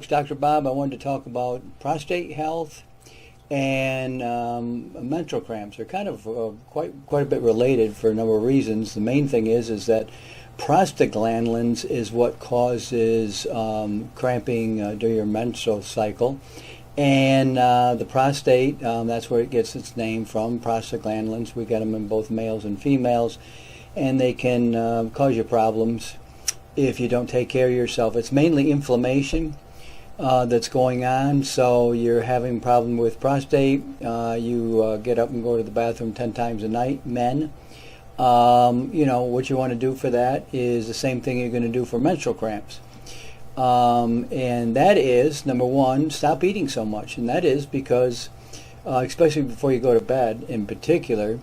Dr. Bob. I wanted to talk about prostate health and menstrual cramps. They're kind of quite a bit related for a number of reasons. The main thing is that prostaglandins is what causes cramping during your menstrual cycle, and the prostate, that's where it gets its name from. Prostaglandins, we get them in both males and females, and they can cause you problems if you don't take care of yourself. It's mainly inflammation that's going on. So you're having a problem with prostate, you get up and go to the bathroom 10 times a night, men. What you want to do for that is the same thing you're going to do for menstrual cramps. And that is, number one, stop eating so much. And that is because, especially before you go to bed in particular,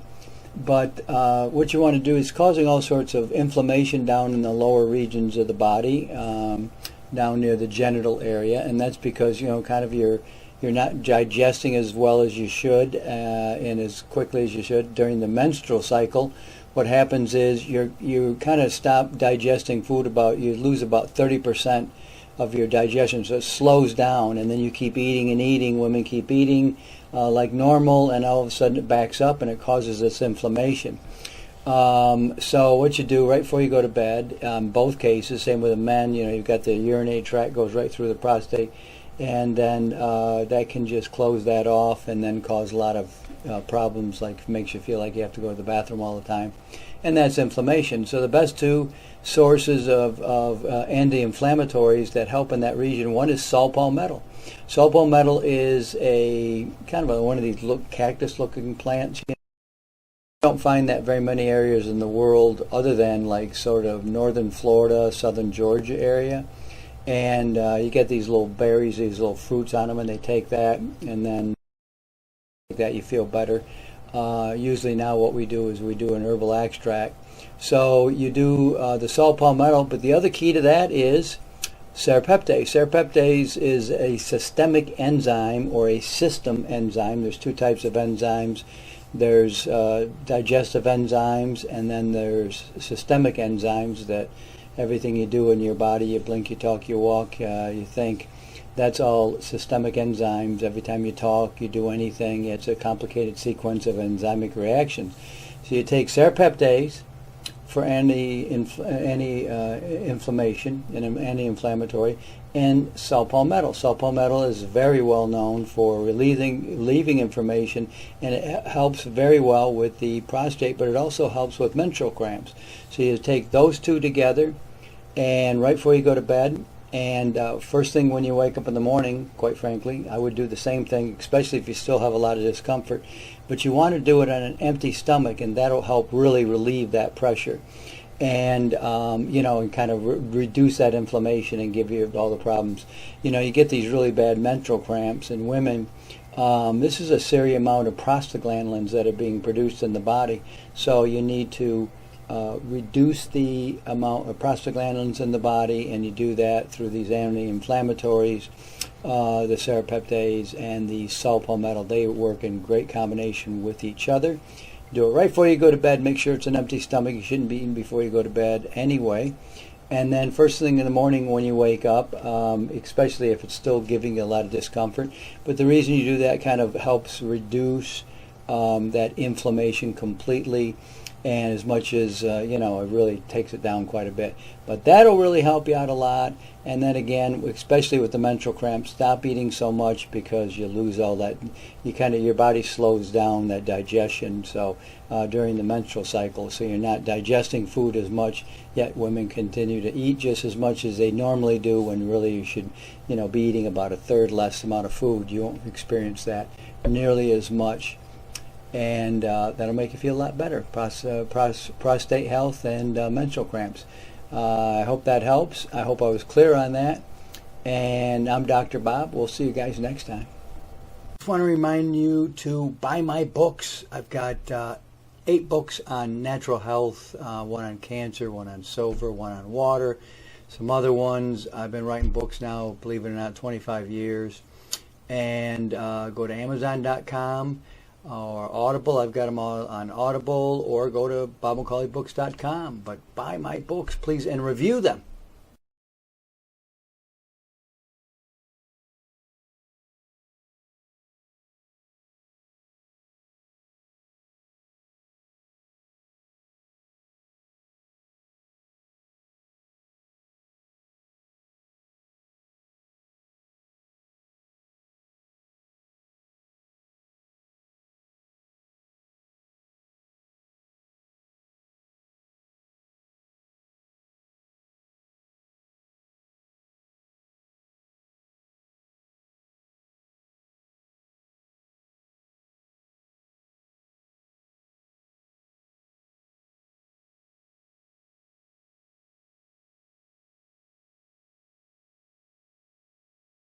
but what you want to do is causing all sorts of inflammation down in the lower regions of the body, down near the genital area, and that's because you're not digesting as well as you should and as quickly as you should during the menstrual cycle. What happens is you kind of stop digesting food. You lose about 30% of your digestion, so it slows down, and then you keep eating and eating. Women keep eating like normal, and all of a sudden it backs up and it causes this inflammation. So what you do right before you go to bed, both cases, same with the men, you've got the urinary tract goes right through the prostate, and then that can just close that off and then cause a lot of problems, like makes you feel like you have to go to the bathroom all the time, and that's inflammation. So the best two sources of anti-inflammatories that help in that region, one is saw palmetto. Saw palmetto is a kind of one of these cactus-looking plants. You don't find that very many areas in the world other than like sort of northern Florida, southern Georgia area. And you get these little berries, these little fruits on them, and they take that, and then like that you feel better. Usually now what we do is we do an herbal extract. So you do the saw palmetto, but the other key to that is serrapeptase. Serrapeptase is a systemic enzyme or a system enzyme. There's two types of enzymes. There's digestive enzymes, and then there's systemic enzymes that everything you do in your body, you blink, you talk, you walk, you think, that's all systemic enzymes. Every time you talk, you do anything, it's a complicated sequence of enzymic reactions. So you take serrapeptase for inflammation and anti-inflammatory, and saw palmetto. Saw palmetto is very well known for relieving inflammation, and it helps very well with the prostate, but it also helps with menstrual cramps. So you take those two together, and right before you go to bed, and first thing when you wake up in the morning, quite frankly, I would do the same thing, especially if you still have a lot of discomfort. But you want to do it on an empty stomach, and that'll help really relieve that pressure, and and kind of reduce that inflammation and give you all the problems. You get these really bad menstrual cramps in women. This is a serious amount of prostaglandins that are being produced in the body, so you need to reduce the amount of prostaglandins in the body, and you do that through these anti-inflammatories, the serrapeptase and the saw palmetto. They work in great combination with each other. Do it right before you go to bed. Make sure it's an empty stomach. You shouldn't be eating before you go to bed anyway. And then first thing in the morning when you wake up, especially if it's still giving you a lot of discomfort. But the reason you do that kind of helps reduce that inflammation completely, and as much as it really takes it down quite a bit. But that'll really help you out a lot. And then again, especially with the menstrual cramps, stop eating so much, because you lose all that. Your body slows down that digestion. So during the menstrual cycle, so you're not digesting food as much. Yet women continue to eat just as much as they normally do, when really you should, be eating about a third less amount of food. You won't experience that nearly as much. And that'll make you feel a lot better. Prostate health and menstrual cramps. I hope that helps. I hope I was clear on that. And I'm Dr. Bob. We'll see you guys next time. I just want to remind you to buy my books. I've got 8 books on natural health, one on cancer, one on silver, one on water, some other ones. I've been writing books now, believe it or not, 25 years. And go to Amazon.com. or Audible. I've got them all on Audible, or go to DrBobMcCauleyBooks.com. But buy my books, please, and review them.